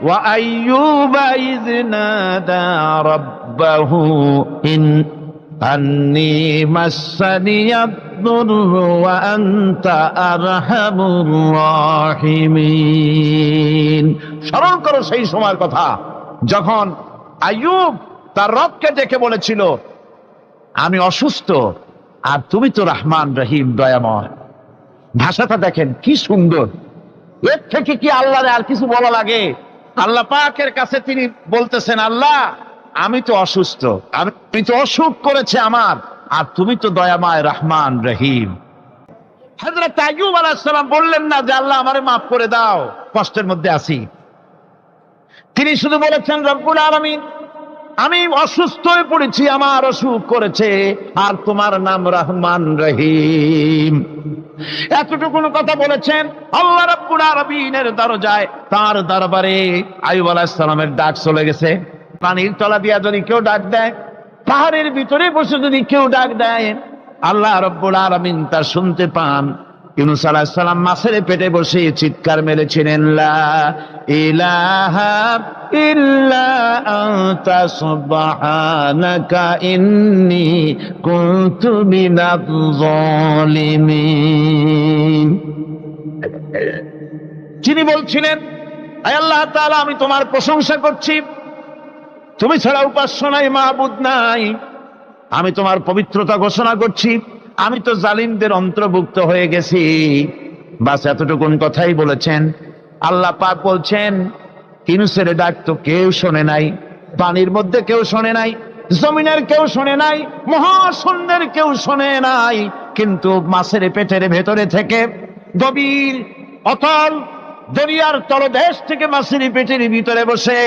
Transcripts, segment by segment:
ওয়া আইয়ুবা ইয নাদা রাব্বাহু আন্নী মাসসানিয়াদ দুররু ওয়া আনতা আরহামুর রাহিমিন। স্মরণ করো সেই সময়ের কথা যখন আইয়ুব তার রবকে ডেকে বলেছিল, আমি অসুস্থ আর তুমি তো রহমান রহিম দয়াময়। ভাষাটা দেখেন কি সুন্দর। এর থেকে কি আল্লাহর আর কিছু বলা লাগে? আল্লাহ পাকের কাছে তিনি বলতেছেন, আল্লাহ আমি তো অসুস্থ, আমি তো অসুখ করেছে আমার, আর তুমি তো দয়াময় রহমান রহিম। হযরত আইয়ুব আলাইহিস সালাম বললেন না যে আল্লাহ আমারে মাফ করে দাও, কষ্টের মধ্যে আছি। তিনি শুধু বলেছেন, রব্বুল আলামিন আমি অসুস্থ হয়ে পড়েছি, আমার অসুখ করেছে, আর তোমার নাম রহমান রহিম। এতটুকু কথা বলেছেন। আল্লাহ রাব্বুল আলামিনের দরজায়, তার দরবারে আইয়ুব আলাইহিস সালামের ডাক চলে গেছে। পানির তলা দিয়া যদি কেউ ডাক দেয়, পাহাড়ের ভিতরে বসে যদি কেউ ডাক দেয়, আল্লাহ রাব্বুল আলামিন তা শুনতে পান। ইউনূস আলাইহিস সালাম মাছের পেটে বসে চিৎকার মেরেছিলেন, লা ইলাহা ইল্লা আনতা সুবহানাকা ইন্নী কুনতু মিনাজ জালিমিন। যিনি বলছিলেন, হে আল্লাহ তাআলা আমি তোমার প্রশংসা করছি, তুমি ছাড়া উপাস্য নাই, মাবুদ নাই। আমি তোমার পবিত্রতা ঘোষণা করছি, আমি তো জালিমদের অন্তর্ভুক্ত হয়ে গেছি। বাস এতটুকুন কথাই বলেছেন। আল্লাহ পাক বলছেন, ইউনূসের ডাক তো কেউ শোনে নাই, পানির মধ্যে কেউ শোনে নাই, জমিনের কেউ শোনে নাই, মহাশূন্যের কেউ শোনে নাই, কিন্তু মাছের পেটের ভেতরে থেকে গভীর অতল দরিয়ার তলদেশ থেকে মাছের পেটের ভিতরে বসে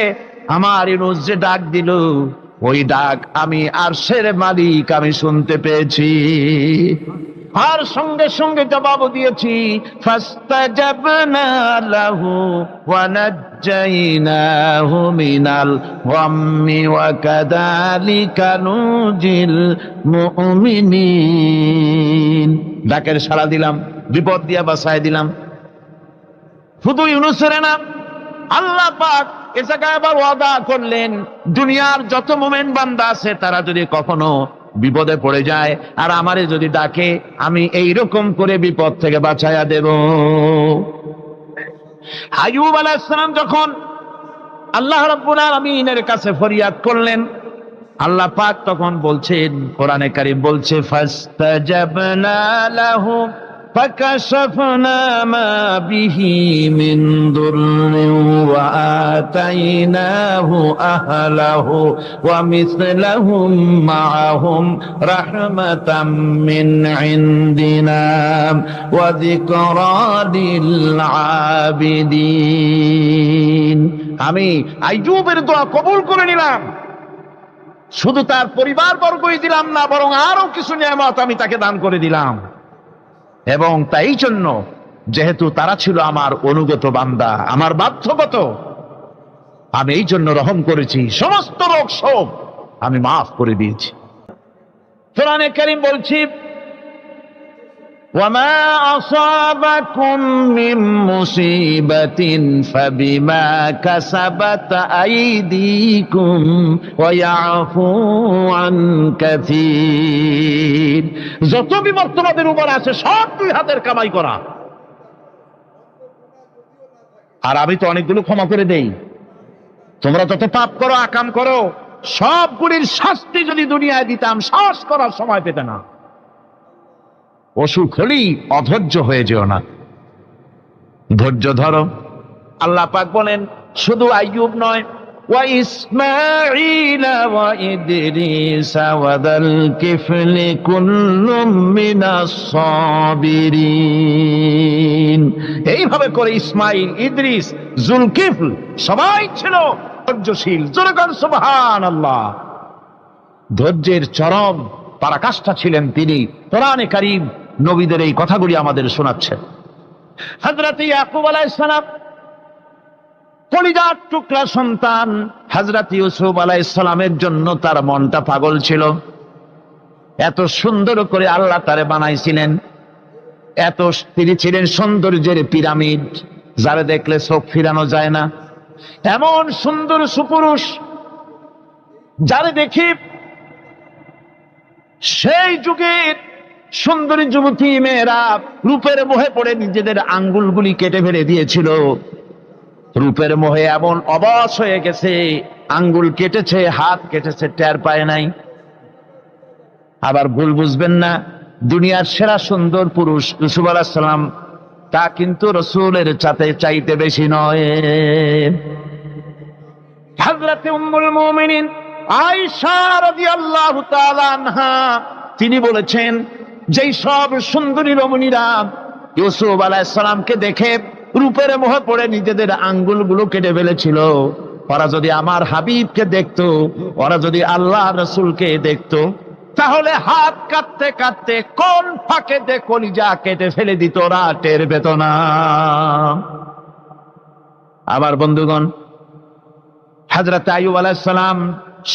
আমার ইউনূস যে ডাক দিল, ওই ডাক আমি আরশের মালিক আমি শুনতে পেয়েছি, আর সঙ্গে সঙ্গে জবাব দিয়েছি। ফাস্তাজাবনা লাহু ওয়া নাজ্জাইনাহু মিনাল গাম্মি ওয়া কাযালিকা নুজিল মুমিনিন। ডাকের সাড়া দিলাম, বিপদ দিয়া বাঁচায় দিলাম। শুধু ইউনূসের না, আল্লাহ পাক এ জায়গায় আবার ওয়াদা করলেন, দুনিয়ার যত মুমিন বান্দা আছে তারা যদি কখনো বিপদে পড়ে যায় আর আমারে যদি ডাকে, আমি এইরকম করে বিপদ থেকে বাঁচাইয়া দেব। আইয়ুব আলাইহিস সালাম যখন আল্লাহ রাব্বুল আলামিনের কাছে ফরিয়াদ করলেন, আল্লাহ পাক তখন বলছেন, কোরআনে কারীম বলছে, ফাস্তাজাবনা লাহু ফাকাশাফনা মা বিহি মিন দুররিন ওয়া আতাইনাহু আহলাহু ওয়া মিসলাহুম মাআহুম রাহমাতাম মিন ইনদিনা ওয়া যিকরা লিল আবিদিন। আমি আইয়ুবের দোয়া কবুল করে নিলাম। শুধু তার পরিবার বর্গই দিলাম না, বরং আরো কিছু নিয়ামত আমি তাকে দান করে দিলাম। এবং তাই জন্য যেহেতু তারা ছিল আমার অনুগত বান্দা, আমার বাধ্যগত, আমি এই জন্য রহম করেছি, সমস্ত রোগ শোক আমি মাফ করে দিয়েছি। কোরআনে কারীম বলছি, ওয়ামা আসাবাকুম মিন মুসিবাতিন ফাবিমা কাসাবাত আইদিকুম ওয়া ইয়াফু আন কাসীর। যত বিপদ তোমাদের উপর আছে সব দুই হাতের কামাই করা, আর আমি তো অনেকগুলো ক্ষমা করে দেই। তোমরা যত পাপ করো, আকাম করো, সবগুলির শাস্তি যদি দুনিয়ায় দিতাম, শ্বাস করার সময় পেতে না। অসুখ হলেই অধৈর্য হয়ে যেও না, ধৈর্য ধরো। আল্লাহ পাক বলেন, শুধু আইয়ুব নয়, ওয়া ইসমাঈল ওয়া ইদরিস ওয়া যাল কিফলি কুল্লুম মিনাস সাবিরিন। এইভাবে করে ইসমাঈল, ইদ্রিস, জুলকিফল সবাই ছিল ধৈর্যশীল। জোরে বলেন সুবহানাল্লাহ। ধৈর্যের চরম পরাকাষ্ঠা ছিলেন তিনি। কোরআনে কারীম নবীদের এই কথাগুলি আমাদের শোনাচ্ছেন। হযরত ইয়াকুব আলাইহিস সালাম কলিজার টুকরা সন্তান হযরত ইউসুফ আলাইহিস সালামের জন্য তার মনটা পাগল ছিল। এত সুন্দর করে আল্লাহ তারে বানাইছিলেন, এত তিনি ছিলেন সৌন্দর্যের পিরামিড, যারা দেখলে চোখ ফিরানো যায় না। এমন সুন্দর সুপুরুষ যারে দেখি সেই যুগের সুন্দরী যুবতী মেয়েরা রূপের মোহে পড়ে নিজেদের আঙ্গুলগুলি কেটে ফেলে দিয়েছিল। রূপের মোহে এমন অবশ হয়ে গেছে, আঙ্গুল কেটেছে, হাত কেটেছে, টের পায় নাই। আবার ভুল বুঝবেন না, দুনিয়ার সেরা সুন্দর পুরুষ ইউসুফ আলাইহিস সালাম, তা কিন্তু রাসূলের চাইতে বেশি নয়। হযরত উম্মুল মুমিনিন আয়েশা রাদিয়াল্লাহু তাআলা আনহা তিনি বলেছেন, যেই সব সুন্দরী রমণীরা ইউসুফ আলাইহিস সালামকে দেখে রূপের মোহে পড়ে নিজেদের আঙ্গুলগুলো কেটে ফেলেছিল, ওরা যদি আমার হাবিবকে দেখতো, ওরা যদি আল্লাহ রাসূলকে দেখতো, তাহলে হাত কাটতে কাটতে কোন ফাঁকে দে কলিজা কেটে ফেলে দিত, ওরা টের পেত না। আবার বন্ধুগণ, হযরত আইয়ুব আলাইহিস সালাম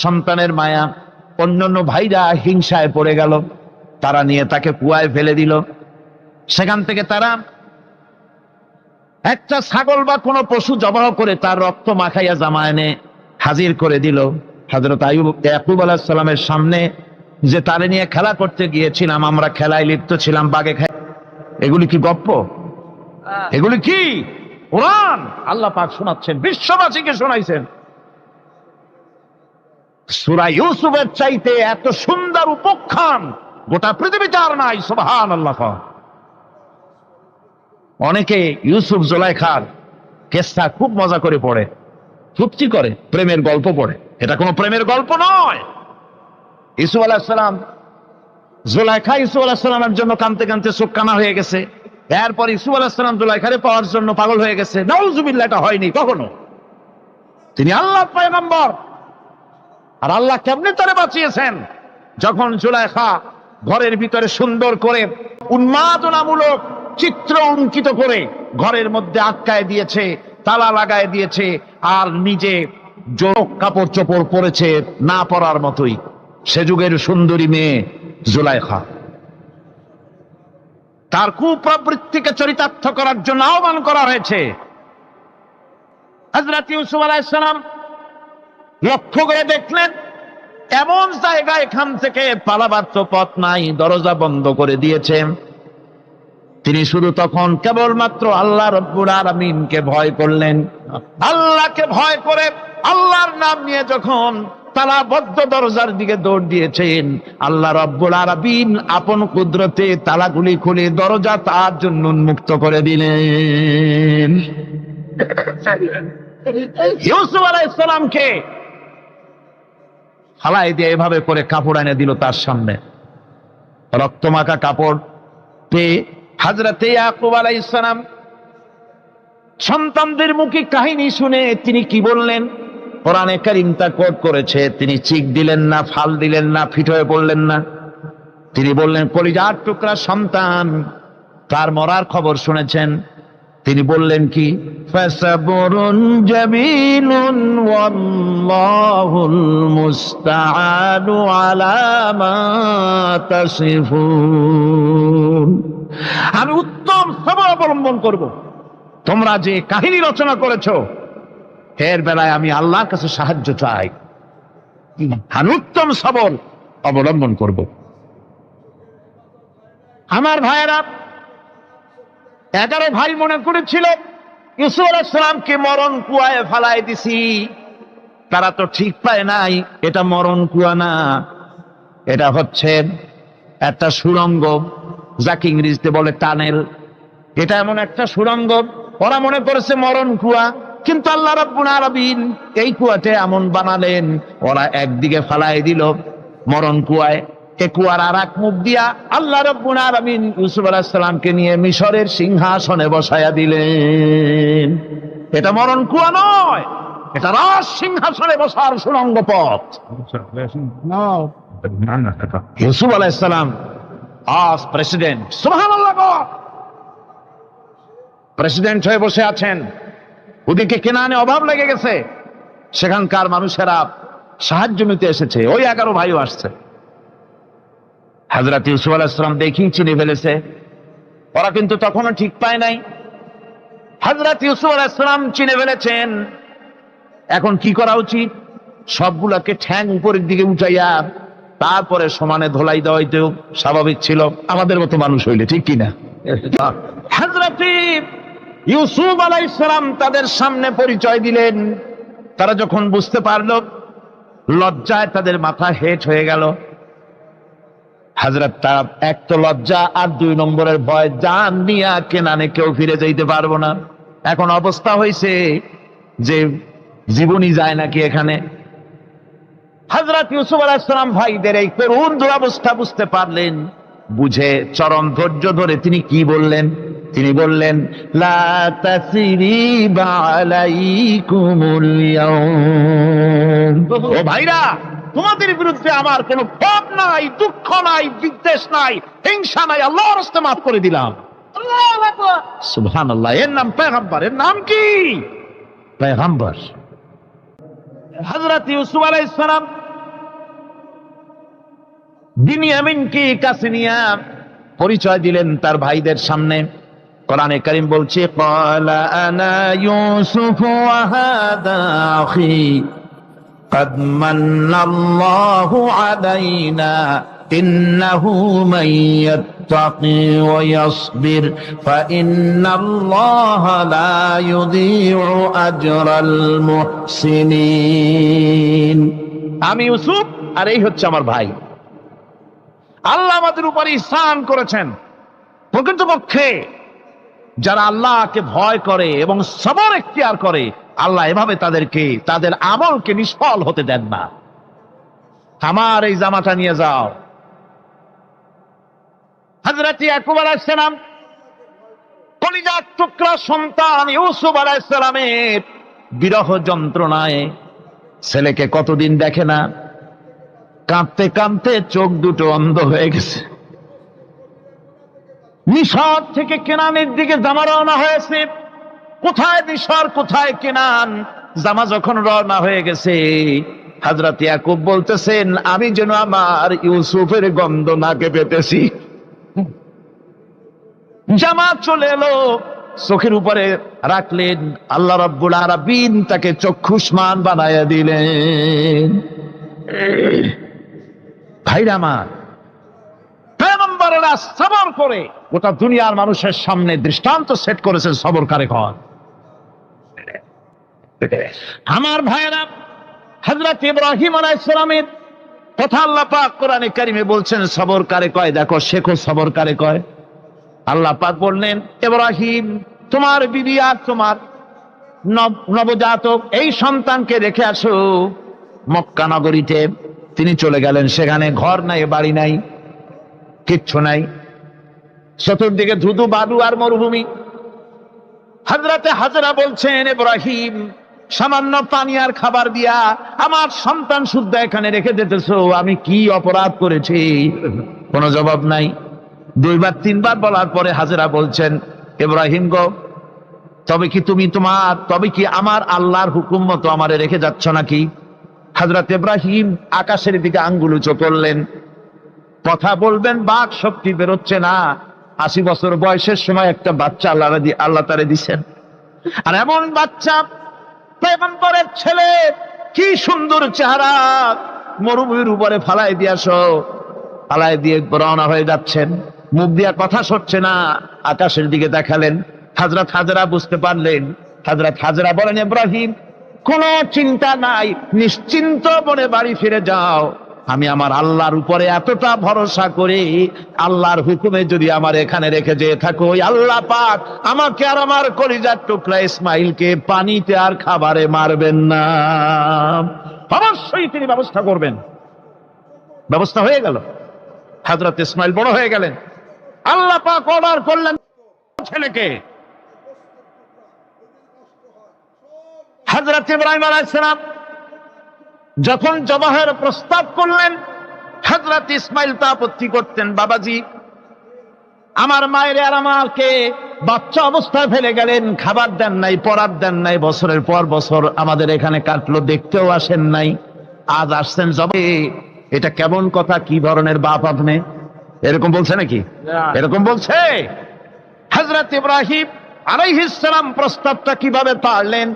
সন্তানের মায়া, অন্যান্য ভাইরা হিংসায় পড়ে গেল, তারা নিয়ে তাকে কুয়ায় ফেলে দিল। সেখান থেকে তারা একটা ছাগল বা কোনো পশু জবাহ করে তার রক্ত মাখাইয়া জামা এনে হাজির করে দিল। হযরত আইয়ুব ইয়াকুব আলাইহিস সালামের সামনে যে তারে নিয়ে খেলা করতে গিয়েছিলাম, আমরা খেলায় লিপ্ত ছিলাম, বাগে খাই, এগুলি কি গপ্প? এগুলি কি কোরআন? আল্লাহ পাক শোনাচ্ছেন, বিশ্ববাসীকে শোনাইছেন। সূরা ইউসুফের চাইতে এত সুন্দর উপখ্যান গোটা পৃথিবীতে আর নাই। সুবহানাল্লাহ। অনেকে ইউসুফ জুলাইখার কেসটা খুব মজা করে পড়ে, তৃপ্তি করে, প্রেমের গল্প পড়ে। এটা কোনো প্রেমের গল্প নয়। ইউসুফ আলাইহিস সালাম, জুলাইখা ইউসুফ আলাইহিস সালামের জন্য কাঁদতে কাঁদতে চোখ কানা হয়ে গেছে। এরপর ইউসুফ আলাইহিস সালাম জুলাইখারে পাওয়ার জন্য পাগল হয়ে গেছে। নাউজুবিল্লাহ, এটা হয়নি কখনো। তিনি আল্লাহর পয়গম্বর, আর আল্লাহ কেমনে তারে বাঁচিয়েছেন? যখন জুলাইখা ঘরের ভিতরে সুন্দর করে উন্মাদনামূলক চিত্র অঙ্কিত করে ঘরের মধ্যে আটকায় দিয়েছে, তালা লাগায় দিয়েছে, আর নিজে জোর কাপড় চোপড় পরেছে না পরার মতোই। সে যুগের সুন্দরী মেয়ে জুলাইখা, তার কুপ্রবৃত্তিকে চরিতার্থ করার জন্য আহ্বান করা হয়েছে। হযরত ইউসুফ আলাইহিস সালাম লক্ষ্য করে দেখলেন এমন জায়গায় এখান থেকে পালাবার তো পথ নাই, দরজা বন্ধ করে দিয়েছে। তিনি শুধু তখন কেবলমাত্র আল্লাহ রব্বুল আলামিনকে ভয় করলেন। আল্লাহকে ভয় করে আল্লাহর নাম নিয়ে যখন তালাবদ্ধ দরজার দিকে দৌড় দিয়েছেন, আল্লাহ রব্বুল আলামিন আপন কুদরতে তালাগুলি খুলে দরজা তার জন্য উন্মুক্ত করে দিলেন। ইউসুফ আলাইহিস সালামকে ফালাই দিয়ে এভাবে করে কাপড় এনে দিল তার সামনে, রক্তমাখা কাপড় পেয়ে হযরত ইয়াকুব আলাইহিস সালাম সন্তানদের মুখে কাহিনী শুনে তিনি কি বললেন? কোরআনে কারীম তা কোট করেছে। তিনি চিক দিলেন না, ফাল দিলেন না, ফিট হয়ে পড়লেন না। তিনি বললেন, কলিজার টুকরা সন্তান, তার মরার খবর শুনেছেন? তিনি বললেন কি? ফাসাবরুন জামিলুন ওয়াল্লাহুল মুস্তাআনু আলা মা তাসিফুন। আমি উত্তম সবর অবলম্বন করব। তোমরা যে কাহিনী রচনা করেছো এর বেলায় আমি আল্লাহর কাছে সাহায্য চাই। আমি উত্তম সবর অবলম্বন করব। আমার ভাইয়েরা, 11 ভাই মনে করেছিল ইউসুফ আলাইহিস সালামকে মরণ কুয়ায় ফালাই দিছি। তারা তো ঠিক পায় নাই এটা মরণ কুয়া না, এটা হচ্ছে একটা সুড়ঙ্গ, যাকে ইংরেজিতে বলে টানেল। এটা এমন একটা সুড়ঙ্গ, ওরা মনে করেছে মরণ কুয়া। কিন্তু আল্লাহ রাব্বুল আলামিন এই কুয়াতে এমন বানালেন, ওরা একদিকে ফালাই দিল মরণ কুয়ায়, এ কুয়ার আর এক মুখ দিয়া আল্লাহ রাব্বুল আলামিন ইউসুফ আলাইহিস সালামকে নিয়ে মিশরের সিংহাসনে বসায়া দিলেন। এটা মরণ কুয়া নয়, এটা রাজ সিংহাসনে বসার সুড়ঙ্গ পথ। ইউসুফ আলাইহিস সালাম আজ প্রেসিডেন্ট, সুবহানাল্লাহ, প্রেসিডেন্ট হয়ে বসে আছেন। ওদিকে কেনানে অভাব লেগে গেছে, সেখানকার মানুষেরা সাহায্য নিতে এসেছে, ওই 11 ভাইও আসছে। হযরত ইউসুফ আলাইহিস সালাম দেখেই চিনে ফেলেছে, ওরা কিন্তু তখনও ঠিক পায় নাই। হযরত ইউসুফ আলাইহিস সালাম চিনে ফেলেছেন এখন কি করা উচিত? সবগুলাকে ঠ্যাং উপরের দিকে উঠাইয়া তারপরে সমানে ধোলাই দেওয়াইতেও স্বাভাবিক ছিল, আমাদের মতো মানুষ হইলে, ঠিক কিনা? হযরত ইউসুফ আলাইহিস সালাম তাদের সামনে পরিচয় দিলেন। তারা যখন বুঝতে পারল, লজ্জায় তাদের মাথা হেট হয়ে গেল। হযরত তার এক তো লজ্জা, আর 2 নম্বরের ভয়, জান নিয়া কেনানে কেউ ফিরে যাইতে পারবো না। এখন অবস্থা হয়েছে যে জীবনই যায় নাকি এখানে। হযরত ইউসুফ আলাইহিস সালাম ভাইদের এই করুণ দুরবস্থা বুঝতে পারলেন। বুঝে চরম ধৈর্য ধরে তিনি কি বললেন? তিনি বললেন, লা তাসরিবা আলাইকুমুল ইয়াউম। ও ভাইরা, তোমাদের বিরুদ্ধে আমার কোনো ক্ষোভ নাই, দুঃখ নাই, বিদ্বেষ নাই, হিংসা নাই, আল্লাহর রাস্তে মাফ করে দিলাম। আল্লাহু আকবার, সুবহানাল্লাহ। এর নাম পয়গম্বর। এর নাম কি? পয়গম্বর। হযরত ইউসুফ আলাইহিস সালাম বিনিয়ামিনকে কাছে নিয়ে পরিচয় দিলেন তার ভাইদের সামনে। কোরআনে কারীম বলছে, ক্বালা আনা ইউসুফ ওয়া হাদা আখি قد من الله علينا إنه من يتقي ويصبر فإن الله لا يضيع أجر المحسنين। আমি ইউসুফ, আর এই হচ্ছে আমার ভাই। আল্লাহ আমাদের উপর ইহসান করেছেন। প্রকৃতপক্ষে যারা আল্লাহকে ভয় করে এবং সবর এখতিয়ার করে, আল্লাহ এভাবে তাদেরকে, তাদের আমলকে নিষ্ফল হতে দেন না। আমার এই জামাটা নিয়ে যাও। হযরত ইয়াকুব আলাইহিস সালাম কলিজার টুকরা সন্তান ইউসুফ আলাইহিস সালামের বিরহ যন্ত্রণায় ছেলেকে কতদিন দেখে না, কাঁদতে কাঁদতে চোখ দুটো অন্ধ হয়ে গেছে। মিশর থেকে কেনানের দিকে জামা রওনা হয়েছে। কোথায় মিশর, কোথায় কেনান? জামা যখন রওনা হয়ে গেছে, হযরত ইয়াকুব বলতেছেন, আমি যেন আমার ইউসুফের গন্ধ নাকে পেতেছি। জামা চলে এলো, চোখের উপরে রাখলেন, আল্লাহ রাব্বুল আলামিন তাকে চক্ষুষ্মান বানায়া দিলেন। ভাইরা আমার, পয়গম্বরেরা সবর করে গোটা দুনিয়ার মানুষের সামনে দৃষ্টান্ত সেট করেছেন সবর কারে কয়। আমার ভাইরা, হযরত ইব্রাহিম আলাইহিস সালামের কথা আল্লাহ পাক কোরআনে কারিমে বলছেন সবর কারে কয়। দেখো, শেখো সবর কারে কয়। আল্লাহ পাক বললেন, ইব্রাহিম, তোমার বিবি আর তোমার নবজাতক এই সন্তানকে রেখে আসো মক্কা নগরীতে। তিনি চলে গেলেন। সেখানে ঘর নাই, বাড়ি নাই, কিচ্ছু নাই, চতুর্দিকে ধুধু বালু আর মরুভূমি। হযরতে হাজরা বলছেন, ইব্রাহিম, সামান্য পানি আর খাবার দিয়া আমার সন্তান শুদ্ধ এখানে রেখে যেতেছো, আমি কি অপরাধ করেছি? কোনো জবাব নাই। 2 বার 3 বার বলার পরে হাজরা বলছেন, ইব্রাহিম গো, তবে কি আমার আল্লাহর হুকুম মতো আমারে রেখে যাচ্ছ নাকি? হযরত ইব্রাহিম আকাশের দিকে আঙ্গুল উঁচু করলেন। কথা বলবেন, বাক শক্তি বেরোচ্ছে না। 80 বছর বয়সের সময় একটা বাচ্চা আল্লাহ তারে দিচ্ছেন। আর এমন বাচ্চা, পয়গম্বরের ছেলে, কি সুন্দর চেহারা, মরুভূমির উপরে ফালাই দিয়ে রওনা হয়ে যাচ্ছেন। মুখ দিয়া কথা সরছে না, আকাশের দিকে দেখালেন। হযরত হাজরা বুঝতে পারলেন। হযরত হাজরা বলেন, ইব্রাহিম, কোনো চিন্তা নাই, নিশ্চিন্ত মনে বাড়ি ফিরে যাও। আমি আমার আল্লাহর উপরে এতটা ভরসা করি, আল্লাহর হুকুমে যদি আমার এখানে রেখে যেয়ে থাকো, আল্লাহ পাক আমাকে আর আমার কলিজার টুকরা ইসমাইলকে পানিতে আর খাবারে মারবেন না, অবশ্যই তিনি ব্যবস্থা করবেন। ব্যবস্থা হয়ে গেল। হযরত ইসমাইল বড় হয়ে গেলেন। আল্লাহ পাক অর্ডার করলেন ছেলেকে। হযরত ইব্রাহিম আলাইহিস সালাম যখন জবাহের প্রস্তাব করলেন, হযরত ইসমাইল তা আপত্তি করতেন, বাবাজি, আমার মায়ের আর আমাকে বাচ্চা অবস্থায় ফেলে গেলেন, খাবার দেন নাই, পরার দেন নাই, বছরের পর বছর আমাদের এখানে কাটলো, দেখতেও আসেন নাই, আজ আসছেন জবে। এটা কেমন কথা? কি ধরনের বাপ আপনি? এরকম বলছে নাকি? এরকম বলছে। হযরত ইব্রাহিম আলাইহিস সালাম প্রস্তাবটা কিভাবে পারলেন?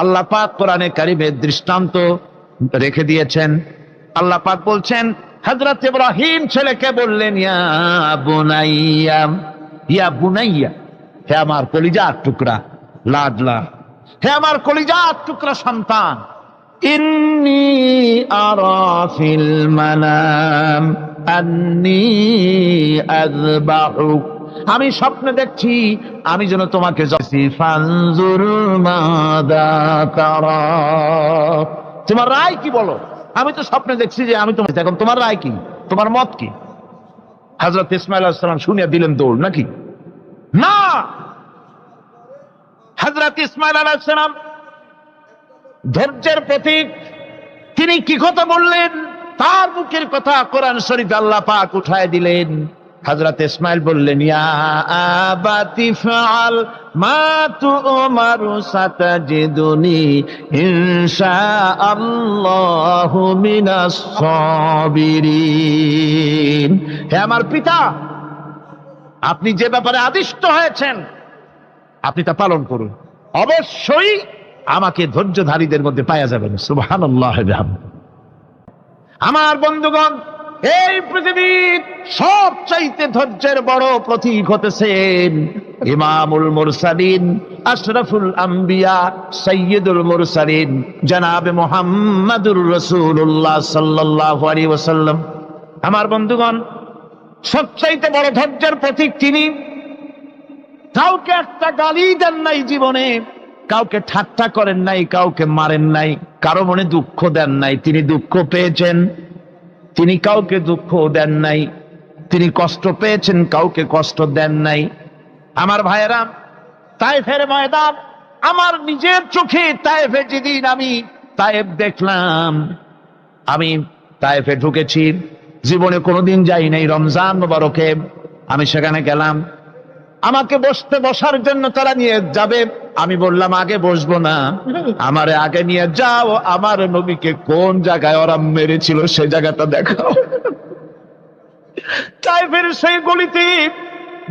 আল্লাহ পাক কোরআনে কারিমের দৃষ্টান্ত রেখে দিয়েছেন। আল্লাহ পাক বলছেন, হযরত ইব্রাহিম ছেলেকে বললেন, ইয়া বুনাইয়া, ইয়া বুনাইয়া, হে আমার কলিজার টুকরা, লাডলা, হে আমার কলিজার টুকরা সন্তান, ইন্নী আরা ফিল মানাম আন্নী আযবাহুক, আমি স্বপ্নে দেখছি আমি যেন তোমাকে ফানজুর মাদা তারা, তোমার রায় কি বলো? আমি তো স্বপ্নে দেখছি যে আমি তোমাকে, এখন তোমার রায় কি, তোমার মত কি? হযরত ইসমাঈল আলাইহিস সালাম শুনিয়া দিলেন দৌড়, নাকি না? হযরত ইসমাঈল আলাইহিস সালাম ধৈর্যের প্রতীক, তিনি কি কথা বললেন? তার মুখের কথা কোরআন শরীফে আল্লাহ পাক উঠায় দিলেন। হযরত ইসমাঈল বললেন, ইয়া আবাতি ফাআল মা তু'মারু সাতাজিদুনি ইনশাআল্লাহু মিনাস সাবিরিন, হে আমার পিতা, আপনি যে ব্যাপারে আদিষ্ট হয়েছেন আপনি তা পালন করুন, অবশ্যই আমাকে ধৈর্যধারীদের মধ্যে পাওয়া যাবেন। সুবহানাল্লাহ। আমার বন্ধুগণ, এই পৃথিবীর সবচাইতে ধৈর্যের বড় প্রতীক হতেছেন ইমামুল মুরসালিন, আশরাফুল আম্বিয়া, সাইয়্যিদুল মুরসালিন, জনাবে মুহাম্মাদুর রাসূলুল্লাহ সাল্লাল্লাহু আলাইহি ওয়াসাল্লাম। আমার বন্ধুগণ, সবচাইতে বড় ধৈর্যের প্রতীক তিনি। কাউকে একটা গালি দেন নাই জীবনে, কাউকে ঠাট্টা করেন নাই, কাউকে মারেন নাই, কারো মনে দুঃখ দেন নাই। তিনি দুঃখ পেয়েছেন, তিনি কাউকে দুঃখ দেন নাই। তিনি কষ্ট পেয়েছেন, কাউকে কষ্ট দেন নাই। আমার ভাইয়েরা, তায়েফের ময়দান, আমার নিজের চোখে তায়েফে যেদিন আমি তায়েফ দেখলাম, আমি তায়েফে ঢুকেছি, জীবনে কোনোদিন যাই নাই। রমজান মোবারকে আমি সেখানে গেলাম, আমাকে বসার জন্য তারা নিয়ে যাবে। আমি বললাম আগে বসবো না, আমারে আগে নিয়ে যাও, আমার নবীকে কোন জায়গায় ওরা মেরেছিল সে জায়গাটা দেখাও। তাইফের সেই গলিতে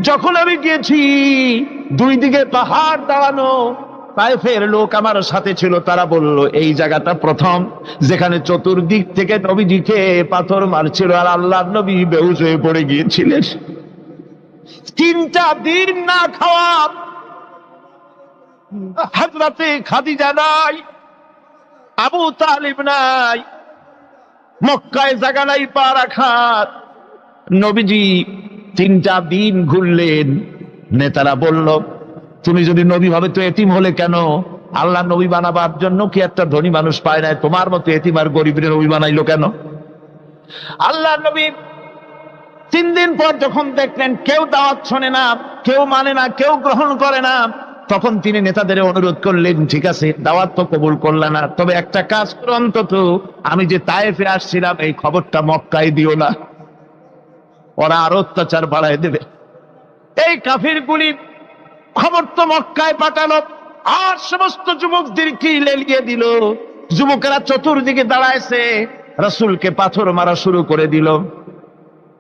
যখন আমি গিয়েছি, দুই দিকে পাহাড় দাঁড়ানো, তাইফের লোক আমার সাথে ছিল, তারা বলল এই জায়গাটা প্রথম যেখানে চতুর্দিক থেকে নবীজিকে পাথর মারছিল আর আল্লাহর নবী বেহুশ হয়ে পড়ে গিয়েছিলেন। 3টা দিন না খাওয়া, হযরতে খাদিজা নাই, আবু তালিব নাই, মক্কায় জায়গা নাই পা রাখার। নবীজি 3টা দিন ঘুরলেন। নেতারা বলল, তুমি যদি নবী ভাবে তো এতিম হলে কেন? আল্লাহ নবী বানাবার জন্য কি একটা ধনী মানুষ পায় নাই? তোমার মতো এতিম আর গরিবের নবী বানাইলো কেন? আল্লাহ নবী 3 দিন পর যখন দেখলেন কেউ দাওয়াত শোনে না, কেউ মানে না, কেউ গ্রহণ করে না, তখন তিনি নেতাদের অনুরোধ করলেন, ঠিক আছে দাওয়াত তো কবুল করলে না, তবে একটা কাজ করো, অন্তত আমি যে তায়েফে আসছিলাম এই খবরটা মক্কায় দিও না, ওরা আরো অত্যাচার বাড়ায় দেবে। এই কাফিরগুলি খবর তো মক্কায় পাঠালো, আর সমস্ত যুবকদেরকে লেলিয়ে দিল। যুবকেরা চতুর্দিকে দাঁড়াইছে, রাসূলকে পাথর মারা শুরু করে দিল।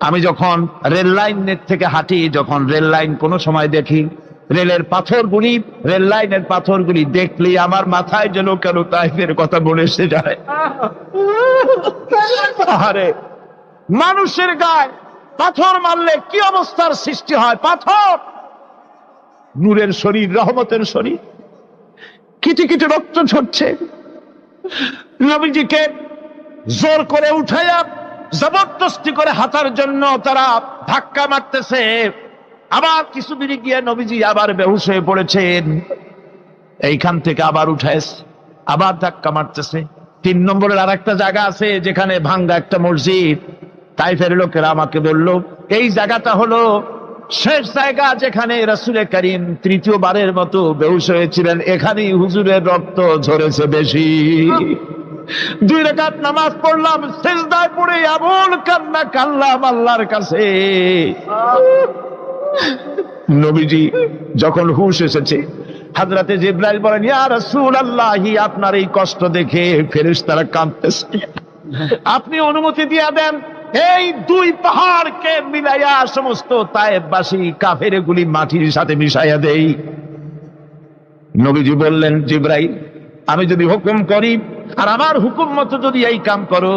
আমি যখন রেল লাইনের থেকে হাঁটি, যখন রেল লাইন কোনো সময় দেখি, রেলের পাথরগুলি, রেল লাইনের পাথরগুলি দেখলেই আমার মাথায় যেন কেন তাইফের কথা মনে এসে যায়। আরে মানুষের গায়ে পাথর মারলে কি অবস্থার সৃষ্টি হয়? পাথর নূরের শরীর, রহমতের শরীর, কিটি কিটি রক্ত ঝরছে। নবীজিকে জোর করে উঠাইয়া জবরদস্তি করে হাঁটার জন্য তারা ধাক্কা মারতেছে। আবার কিছু দূরে গিয়ে নবীজি আবার বেহুশ হয়ে পড়েছেন। এইখান থেকে আবার উঠাইছে, আবার ধাক্কা মারতেছে। 3 নম্বরের আর একটা জায়গা আছে যেখানে ভাঙ্গা একটা মসজিদ। তাইফের লোকেরা আমাকে বলল, এই জায়গাটা হলো শেষ জায়গা যেখানে রাসূল করিম 3য়-বারের মতো বেহুশ হয়েছিলেন, এখানেই হুজুরের রক্ত ঝরেছে বেশি। 2 রাকাত নামাজ পড়লাম, সিজদায় পড়ে এমন কান্না কাঁদলাম আল্লাহর কাছে। নবীজি যখন হুশ এসেছে, হযরতে জিবরাইল বলেন, ইয়া রাসূলুল্লাহ, আপনার এই কষ্ট দেখে ফেরেশতারা কাঁদতেছে, আপনি অনুমতি দিয়ে দেন এই 2 পাহাড়কে মিলাইয়া সমস্ত তায়েফবাসী কাফেরগুলি মাটির সাথে মিশাইয়া দেই। নবীজি বললেন, জিবরাইল আমি যদি হুকুম করি আর আমার হুকুম মতো যদি এই কাম করো,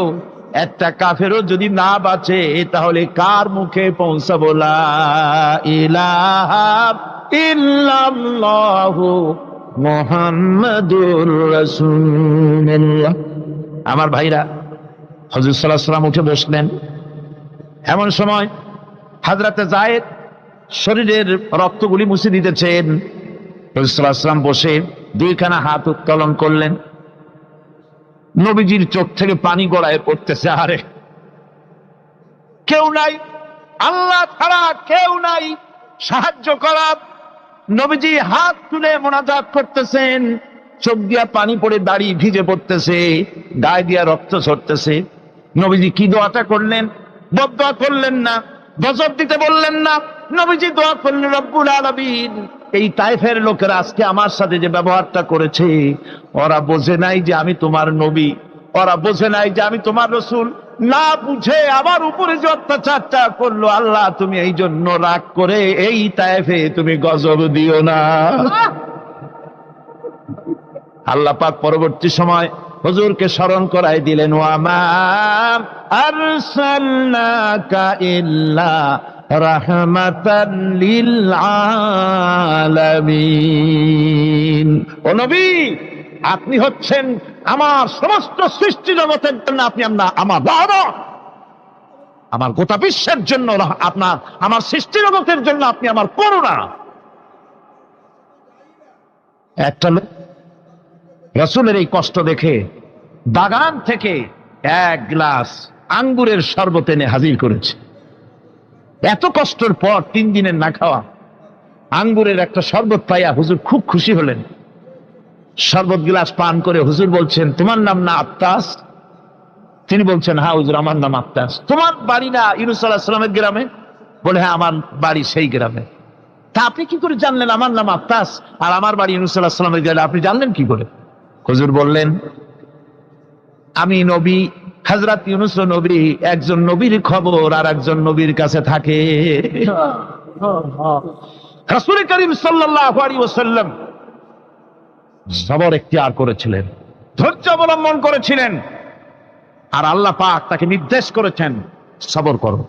একটা কাফেরও যদি না বাঁচে তাহলে কার মুখে পৌঁছাবো? লা ইলাহা ইল্লাল্লাহু মুহাম্মাদুর রাসূলুল্লাহ। আমার ভাইরা, হুজুর সাল্লাল্লাহু আলাইহি ওয়াসাল্লাম উঠে বসলেন। এমন সময় হযরতে যায়েদ শরীরের রক্তগুলি মুছে দিতেছেন। হুজুর সাল্লাল্লাহু আলাইহি ওয়াসাল্লাম বসে দুইখানা হাত উত্তোলন করলেন। নবীজির চোখ থেকে পানি গড়ায় পড়তেছে। আরে কেউ নাই, আল্লাহ ছাড়া কেউ নাই সাহায্য করার। নবীজি হাত তুলে মোনাজাত করতেছেন, চোখ দিয়া পানি পড়ে দাড়ি ভিজে পড়তেছে, গায়ে দিয়া রক্ত ঝরতেছে। নবীজি কি দোয়াটা করলেন? বদদোয়া করলেন না, গজব দিতে বললেন না। নবীজি দোয়া করলেন, রব্বুল আলামিন, এই তায়েফের লোকেরা আজকে আমার সাথে যে ব্যবহারটা করেছে, ওরা বোঝে নাই যে আমি তোমার নবী, ওরা বোঝে নাই যে আমি তোমার রাসূল। না বুঝে আমার উপরে যে অত্যাচারটা করলো, আল্লাহ তুমি এই জন্য রাগ করে এই তায়েফে তুমি গজব দিও না। আল্লাহ পাক পরবর্তী সময় হুজুরকে স্মরণ করাই দিলেন, ওয়া মা আরসালনাকা ইল্লা রাহমাতাল লিল আলামিন। ও নবী, আপনি হচ্ছেন আমার সমস্ত সৃষ্টি জগতের জন্য, আপনি আমার বাবা, আমার গোটা বিশ্বের জন্য আপনার, আমার সৃষ্টি জগতের জন্য আপনি আমার করুণা। একটা লোক রাসূলের এই কষ্ট দেখে বাগান থেকে এক গ্লাস আঙ্গুরের শরবত এনে হাজির করেছে। এত কষ্টের পর 3 দিনের না খাওয়া আঙ্গুরের একটা শরবত পাইয়া হুজুর খুব খুশি হলেন। শরবত গ্লাস পান করে হুজুর বলছেন, তোমার নাম না আত্তাস? তিনি বলছেন, হ্যাঁ হুজুর, আমার নাম আত্তাস। তোমার বাড়ি না ইউনূস আলাইহিস সালামের গ্রামে? বলে, হ্যাঁ, আমার বাড়ি সেই গ্রামে। তা আপনি কি করে জানলেন আমার নাম আত্তাস আর আমার বাড়ি ইউনূস আলাইহিস সালামের গ্রামে? আপনি জানলেন কি করে? হুজুর বললেন, আমি নবী, হযরত ইউনূস নবী, একজন নবীর খবর আর একজন নবীর কাছে থাকে। রাসূল করিম সাল্লাল্লাহু আলাইহি ওয়াসাল্লাম সবর ইখতিয়ার করেছিলেন, ধৈর্য অবলম্বন করেছিলেন, আর আল্লাহ পাক তাকে নির্দেশ করেছেন, সবর করো।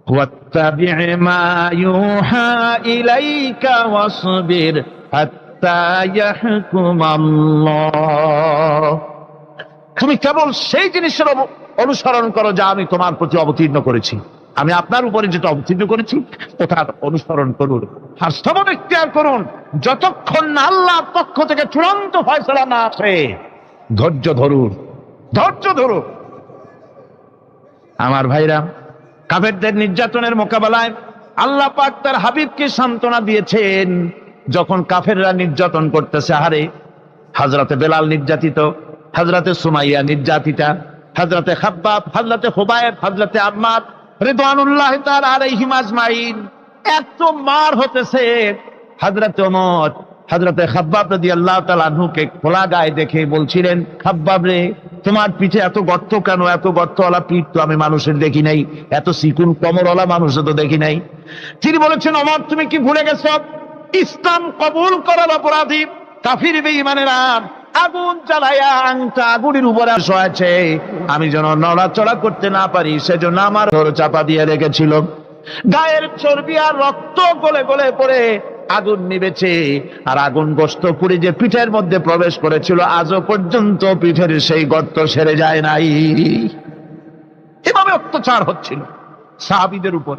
ওয়াত্তাবি' মা ইউহা ইলাইকা ওয়াসবির হাত্তা ইয়াহকুম আল্লাহ। তুমি কেবল সেই জিনিসের অনুসরণ করো যা আমি তোমার প্রতি অবতীর্ণ করেছি। আমি আপনার উপরে যেটা অবতীর্ণ করেছি ওটার অনুসরণ করুন, আর সবর ইখতিয়ার করুন যতক্ষণ না আল্লাহর পক্ষ থেকে চূড়ান্ত ফয়সালা না আসে। ধৈর্য ধরুন, ধৈর্য ধরুন। আমার ভাইরা, কাফেরদের নির্যাতনের মোকাবেলায় আল্লাহ পাক তার হাবিবকে সান্ত্বনা দিয়েছেন। যখন কাফেররা নির্যাতন করতেছে, হারে হযরতে বেলাল নির্যাতিত, হযরতে সুমাইয়া নির্যাতিতা, হযরতে খাব্বাব, হযরতে খুবাইব, হযরতে আম্মার রিদওয়ানুল্লাহি তাআলা আলাইহিম আজমাইন, এত মার হতেছে। হযরতে ওমর হযরতে খাব্বাব রাদিয়াল্লাহু তাআলা আনহুকে খোলা গায়ে দেখে বলছিলেন, খাব্বাব রে, তোমার পিঠে এত গর্ত কেন? এত গর্তওয়ালা পিঠ তো আমি মানুষের দেখি নাই, এত চিকুন কোমরওয়ালা মানুষও তো দেখি নাই। তিনি বলেছেন, ওমর তুমি কি ভুলে গেছো? ইসলাম কবুল করার অপরাধী কাফির বেঈমানেরা আগুন জ্বালায়া আংটা আগুনের উপরে শোয়াছে, আমি যেন নড়াচড়া করতে না পারি সেজন্য আমার ঘর চাপা দিয়ে রেখেছিল। গায়ের চর্বি আর রক্ত গলে গলে পড়ে আগুন নিবেছে, আর আগুন গোশত পুড়ে যে পিঠের মধ্যে প্রবেশ করেছিল আজও পর্যন্ত পিঠের সেই গর্ত সেরে যায় নাই। এভাবে অত্যাচার হচ্ছিল সাহাবীদের উপর।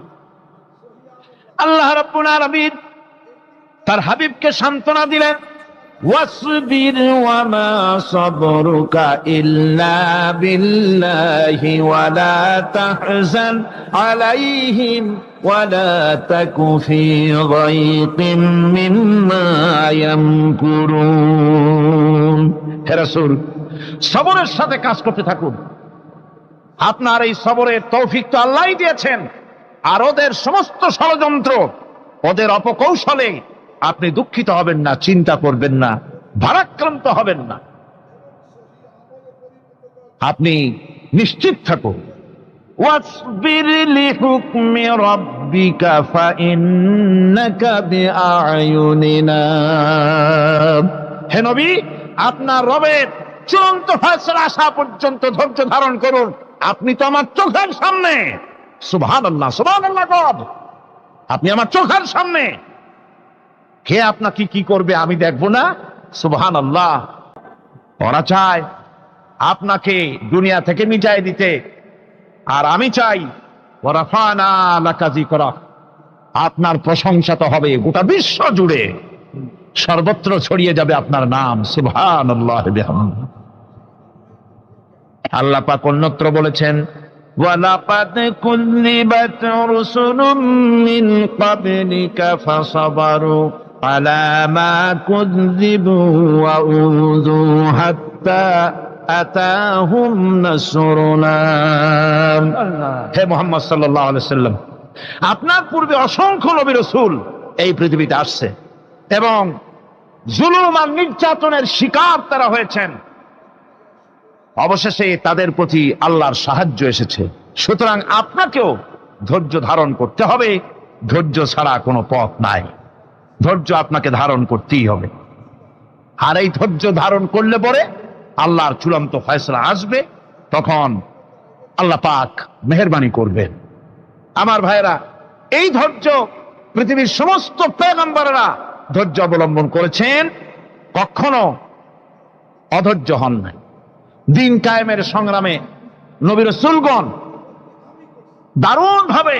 আল্লাহ রাব্বুল আলামিন তার হাবিবকে সান্ত্বনা দিলেন, ওয়াসবির ওয়া মা সাবরুকা ইল্লা বিল্লাহি ওয়া লা তাহজান আলাইহিম ওয়া লা তাকু ফি যায়কিম মিম্মা ইয়ামকুরুন। হে রাসূল, সবরের সাথে কাজ করতে থাকুন। আপনার এই সবরের তৌফিক তো আল্লাহই দিয়েছেন, আর ওদের সমস্ত ষড়যন্ত্র, ওদের অপকৌশলে আপনি দুঃখিত হবেন না, চিন্তা করবেন না, ভারাক্রান্ত হবেন না, আপনি নিশ্চিত থাকুন। ওয়াসবির লিহুকমি রাব্বিকা ফাইন্নাকা বিআয়ুনিনা। হে নবী, আপনার রবের চূড়ান্ত ফয়সালা আসা পর্যন্ত ধৈর্য ধারণ করুন। আপনি তো আমার চোখের সামনে। সুবহানাল্লাহ, সুবহানাল্লাহ। গড, আপনি আমার চোখের সামনে। কে আপনাকে কি করবে আমি দেখবো না? সুবহানাল্লাহ। ওরা চায় আপনাকে দুনিয়া থেকে মিটাই দিতে, আর আমি চাই ওয়ারাফানা লাকা যিকরাক, আপনার প্রশংসা তো হবে গোটা বিশ্ব জুড়ে, সর্বত্র ছড়িয়ে যাবে আপনার নাম। সুবহানাল্লাহ বিহামদিহি। আল্লাহ পাক অন্যত্র বলেছেন, ওয়ালাকাদ কুযযিবাত রুসুলুম মিন ক্বাবলিকা ফাসাবারু আলা মা কুযযিবু ওয়া উযু হাত্তা আতাহুম নাসরুনা। হে মুহাম্মদ সাল্লাল্লাহু আলাইহি ওয়াসাল্লাম, আপনার পূর্বে অসংখ্য নবী রাসূল এই পৃথিবীতে আসছে এবং জুলুম আর নির্যাতনের শিকার তারা হয়েছেন। অবশেষে তাদের প্রতি আল্লাহর সাহায্য এসেছে। সুতরাং আপনাকেও ধৈর্য ধারণ করতে হবে। ধৈর্য ছাড়া কোনো পথ নাই। ধৈর্য আপনাকে ধারণ করতেই হবে। আর এই ধৈর্য ধারণ করলে পরে আল্লাহর চূড়ান্ত ফয়সালা আসবে, তখন আল্লাহ পাক মেহেরবানি করবেন। আমার ভাইরা, এই ধৈর্য পৃথিবীর সমস্ত পয়গম্বররা ধৈর্য অবলম্বন করেছেন, কখনো অধৈর্য হন নাই। দিন কায়েমের সংগ্রামে নবী রাসূলগণ দারুণ ভাবে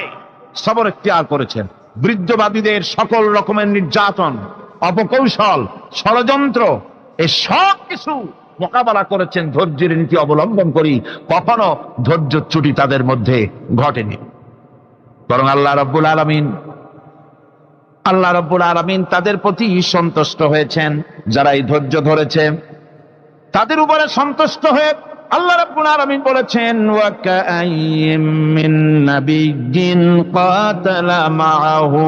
সবর ইখতিয়ার করেছেন। বৃদ্ধবাদীদের সকল রকমের নির্যাতন, অপকৌশল, ষড়যন্ত্র, এই সব কিছু মোকাবেলা করেছেন ধৈর্যের নীতি অবলম্বন করি। কখনো ধৈর্যচ্যুতি তাদের মধ্যে ঘটেনি, বরং আল্লাহ রাব্বুল আলামিন তাদের প্রতি সন্তুষ্ট হয়েছেন। যারা এই ধৈর্য ধরেছে তাদের উপরে সন্তুষ্ট হয়ে আল্লাহ রাব্বুল আলামিন বলেছেন, ওয়া কাআইয়্যিম মিন নাবিয়্যিন কাতালা মাআহু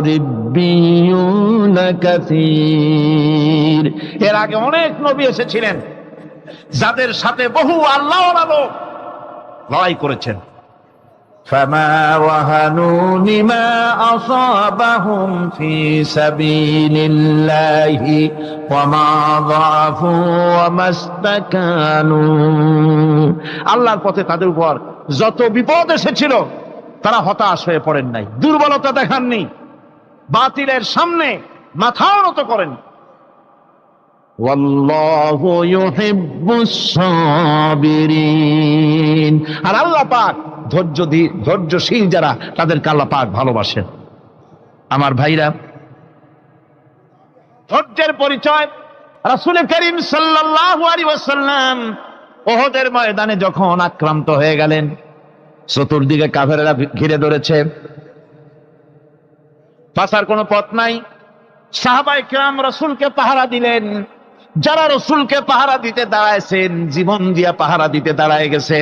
রিব্বিয়ুনা কাসীর। এর আগে অনেক নবী এসেছিলেন যাদের সাথে বহু আল্লাহওয়ালা লোক লড়াই করেছেন। فما وهنوا لما أصابهم في سبيل الله وما ضعفوا وما استكانوا। আল্লাহর পথে তাদের উপর যত বিপদ এসেছিল তারা হতাশ হয়ে পড়েন নাই, দুর্বলতা দেখাননি, বাতিলের সামনে মাথাও নত করেন। ওয়াল্লাহু ইউহিব্বুস সাবিরিন। আর আল্লাহ পাক ধৈর্যশীল যারা, তাদেরকে আল্লাহ পাক ভালোবাসেন। আমার ভাইরা, ধৈর্যের পরিচয় রাসূল করিম সাল্লাল্লাহু আলাইহি ওয়াসাল্লাম উহুদের ময়দানে যখন আক্রান্ত হয়ে গেলেন, চতুর্দিকে কাফেররা ঘিরে ধরেছে, বাঁচার কোনো পথ নাই। সাহাবায়ে কেরাম রাসূলকে পাহারা দিলেন। যারা রাসূলকে পাহারা দিতে দাঁড়াইছেন, জীবন দিয়া পাহারা দিতে দাঁড়ায় গেছে,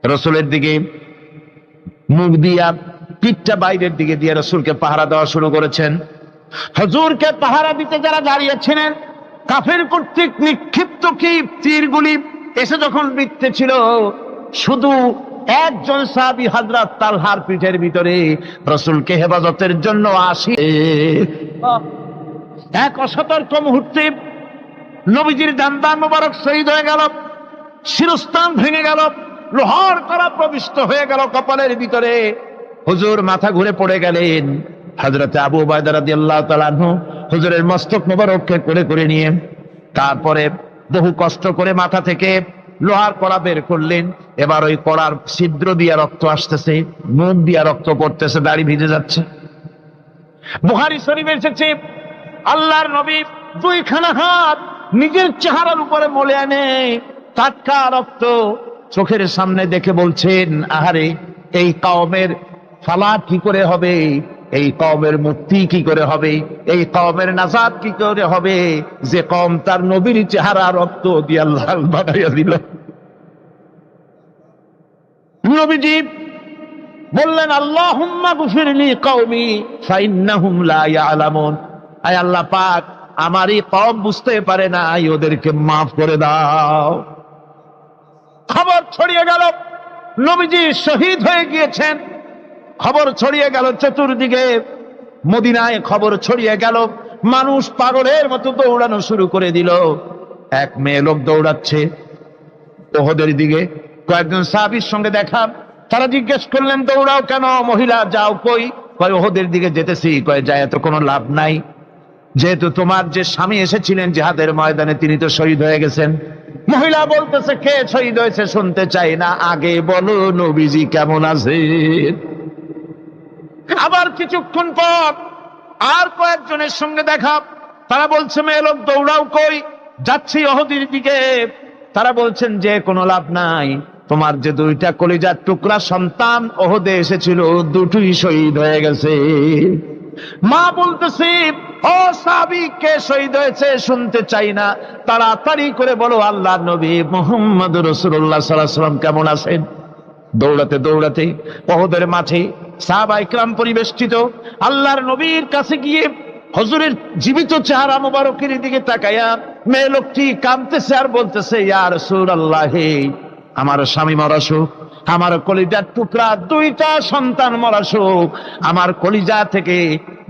রাসূলের দিকে মুখ দিয়া, পিঠটা বাইরের দিকে দিয়ে রাসূলকে পাহারা দেওয়া শুরু করেছেন। হুজুরকে পাহারা দিতে যারা দাঁড়িয়েছিলেন, কাফের কর্তৃক নিক্ষিপ্ত কি তীরগুলি এসে যখন বিঁধতেছিল, শুধু একজন সাহাবী হযরত তালহার পিঠের ভিতরে রাসূলকে হেফাজতের জন্য আসি। এক অসতর্ক মুহূর্তে নবীজির দান্দান মোবারক শহীদ হয়ে গেল, শিরস্ত্রাণ ভেঙে গেল, লোহার কড়া প্রবিষ্ট হয়ে গেল কপালের ভিতরে। হুজুর মাথা ঘুরে পড়ে গেলেন। হযরত আবু উবাইদা রাদিয়াল্লাহু তাআলা আনহু হুজুরের মস্তক মোবারককে কোলে করে নিয়ে তারপরে বহু কষ্ট করে মাথা থেকে লোহার কড়া বের করলেন। এবার ওই কড়ার ছিদ্র দিয়ে রক্ত আসতেছে, মুখ দিয়ে রক্ত পড়তেছে, দাড়ি ভিজে যাচ্ছে। বুখারী শরীফে এসেছে, আল্লাহর নবী দুইখানা হাত নিজের চেহারার উপরে মলে আনে টাটকা রক্ত চোখের সামনে দেখে বলছেন, আহারে, এই কওমের ফালাত কি করে হবে, এই কওমের মুক্তি কি করে হবে, এই কওমের নাজাত কি করে হবে, যে কওম তার নবীর চেহারা রক্ত দিয়ে আল্লাহ বানাইয়া দিল। নবীজি বললেন, আল্লাহুম্মা গফিরলি কওমি ফাইন্নাহুম লা ইয়ালামুন। আয় আল্লাহ পাক, আমার এই কওম বুঝতে পারে না, ওদেরকে মাফ করে দাও। খবর ছড়িয়ে গেল নবীজি শহীদ হয়ে গিয়েছেন। খবর ছড়িয়ে গেল চতুর্দিকে, মদিনায় খবর ছড়িয়ে গেল মানুষ পাগলের মতো দৌড়ানো শুরু করে দিল। এক মেয়ে লোক দৌড়াচ্ছে ওহদের দিকে, কয়েকজন সাহাবীর সঙ্গে দেখা। তারা জিজ্ঞেস করলেন, দৌড়াও কেন মহিলা, যাও কই? কয় ওহদের দিকে যেতেছি। কয় যায় এত কোনো লাভ নাই, যেহেতু তোমার যে স্বামী এসেছিলেন জিহাদের ময়দানে তিনি তো শহীদ হয়ে গেছেন। মহিলা বলতেছে, কে শহীদ হয়েছে শুনতে চাই না, আগে বলো নবীজি কেমন আছেন। আবার কিছুক্ষণ পর আর কয়েকজনের সঙ্গে দেখা। তারা বলছে, মেয়ে লোক দৌড়াও কই? যাচ্ছি ওহদের দিকে। তারা বলছেন যে কোনো লাভ নাই, তোমার যে দুইটা কলিজার টুকরা সন্তান ওহদে এসেছিল দুটোই শহীদ হয়ে গেছে। মা বলতেছে, ও সাহাবী, কে শহীদ হয়েছে শুনতে চাই না, তাড়াতাড়ি করে বলো আল্লাহর নবী মুহাম্মদ রাসূলুল্লাহ সাল্লাল্লাহু আলাইহি ওয়াসাল্লাম কেমন আছেন। দৌড়াতে দৌড়াতে ওহদের মাঠে সাহাবায়ে কেরাম পরিবেষ্টিত। আল্লাহর নবীর কাছে গিয়ে হুজুরের জীবিত চেহারা মোবারকের দিকে তাকায়া মেয়ে লোকটি কাঁদতেছে আর বলতেছে, ইয়া রাসূলুল্লাহ, আমার স্বামী মরা শোক, আমার কলিজার টুকরা দুইটা সন্তান মরা শোক আমার কলিজা থেকে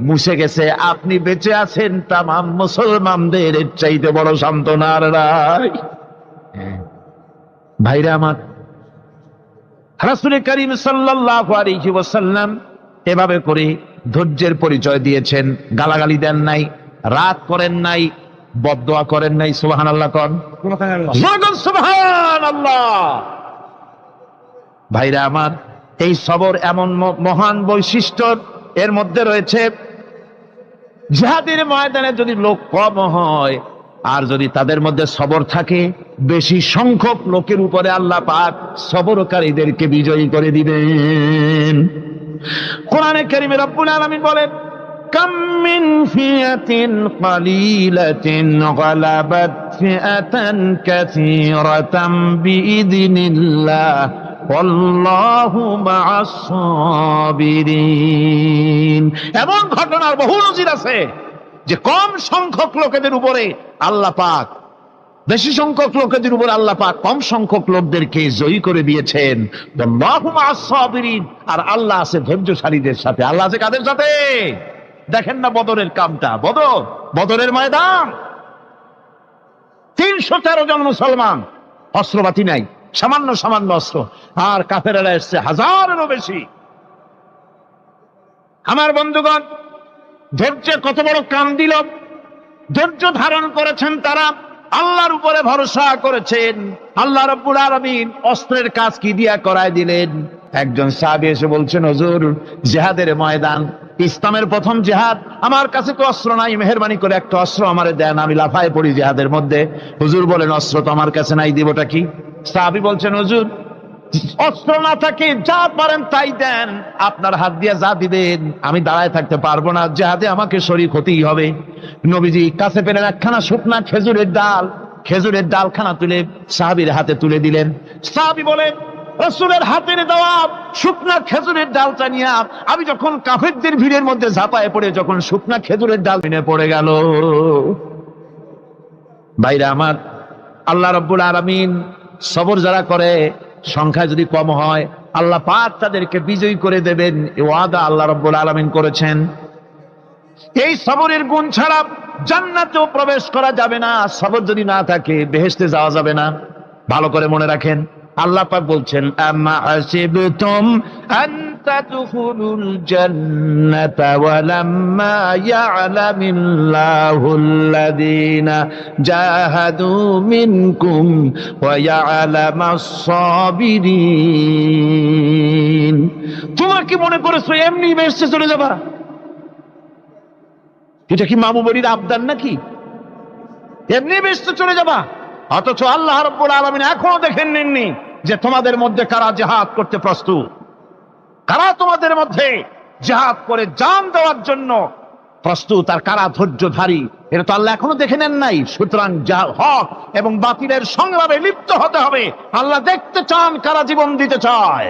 মুছে গেছে, আপনি বেঁচে আছেন, তামাম মুসলমানদের এর চাইতে বড় সান্ত্বনা আর নাই। ভাইরা আমার, রাসূল করিম সাল্লাল্লাহু আলাইহি ওয়াসাল্লাম এভাবে করে ধৈর্যের পরিচয় দিয়েছেন। গালাগালি দেন নাই, রাগ করেন নাই, বদদোয়া করেন নাই। সুবহানাল্লাহ কোন, সুবহানাল্লাহ। ভাইরা আমার, এই সবর এমন মহান বৈশিষ্ট্য, এর মধ্যে রয়েছে জিহাদের ময়দানে যদি লোক কম হয় আর যদি তাদের মধ্যে সবর থাকে, বেশি সংখ্যক লোকের উপরে আল্লাহ পাক সবরকারীদেরকে বিজয়ী করে দিবেন। কোরআনে কারীমে রব্বুল আলামিন বলেন, কাম মিন ফিয়াতিন কালিলাতিন গালাবাত ফিআতান কাসীরাতাম বিইذনিল্লাহ আল্লাহু মা'আস সাবিরিন। এমন ঘটনার বহু নজির আছে যে কম সংখ্যক লোকেদের উপরে আল্লাহ পাক, বেশি সংখ্যক লোকেদের উপর আল্লাহ পাক কম সংখ্যক লোকদেরকে জয়ী করে দিয়েছেন। আল্লাহু মা'আস সাবিরিন, আর আল্লাহ আছে ধৈর্যশালীদের সাথে। আল্লাহ আছে কাদের সাথে? দেখেন না বদরের কামটা, বদরের ময়দান, 313 জন মুসলমান, অস্ত্রপাতি নাই, সামান্য সামান্য অস্ত্র, আর কাফেরেরা এসছে হাজারেরও বেশি। আমার বন্ধুগণ, ধৈর্য কত বড় কাম দিল, ধৈর্য ধারণ করেছেন তারা, আল্লাহর উপরে ভরসা করেছেন। আল্লাহ রাব্বুল আলামিন অস্ত্রের কাজ কি দিয়া করায় দিলেন। একজন সাহাবী এসে বলছেন, হুজুর, জিহাদের ময়দান, ইসলামের প্রথম জিহাদ, আমার কাছে তো অস্ত্র নাই, মেহেরবানি করে একটা অস্ত্র আমারে দেন, আমি লাফায় পড়ি জিহাদের মধ্যে। হুজুর বলেন, অস্ত্র তো আমার কাছে নাই, দিবটা কি? সাহাবী বলছেন, হুজুর, অস্ত্র না থাকে যা পারেন তাই দেন, আপনার হাত দিয়ে যা দিবেন আমি দাঁড়ায় থাকতে পারবো না, জিহাদে আমাকে শরীক হতেই হবে। নবীজি কাছে পেলেন একখানা শুকনা খেজুরের ডালখানা তুলে সাহাবীর হাতে তুলে দিলেন। সাহাবী বলেন, রাসূলের হাতের দেওয়া শুকনা খেজুরের ডালটা নিয়ে আমি যখন কাফেরদের ভিড়ের মধ্যে ঝাঁপায় পড়ে যখন শুকনা খেজুরের ডাল ভেঙে পড়ে গেল। ভাইরা আমার, আল্লাহ রাব্বুল আলামিন সবর যারা করে, সংখ্যায় যদি কম হয়, আল্লাহ পাক তাদেরকে বিজয়ী করে দেবেন, এই ওয়াদা আল্লাহ রাব্বুল আলামিন করেছেন। এই সবরের গুণ ছাড়া জান্নাতেও প্রবেশ করা যাবে না। সবর যদি না থাকে বেহেশতে যাওয়া যাবে না। ভালো করে মনে রাখেন, আল্লাহ পাক বলছেন, আম্মা হাসিবতুম আন তাদখুলুল জান্নাতা ওয়া লাম্মা ইয়া'লামিল্লাহুল্লাযীনা জাহাদু মিনকুম ওয়া ইয়া'লামাস সাবিরিন। তোমরা কি মনে করেছো এমনি বেহেশতে চলে যাবা? এটা কি মামু বাড়ির আবদার নাকি? এমনি বেহেশতে চলে যাবা? অথচ আল্লাহ রাব্বুল আলামিন এখনো দেখেন নেননি যে তোমাদের মধ্যে কারা জিহাদ করতে প্রস্তুত, কারা তোমাদের মধ্যে জিহাদ করে জান দেওয়ার জন্য প্রস্তুত, আর কারা ধৈর্যধারী, এটা তো আল্লাহ এখনো দেখে নেন নাই। সুতরাং হক এবং বাতিলের সংগ্রামে লিপ্ত হতে হবে। আল্লাহ দেখতে চান কারা জীবন দিতে চায়।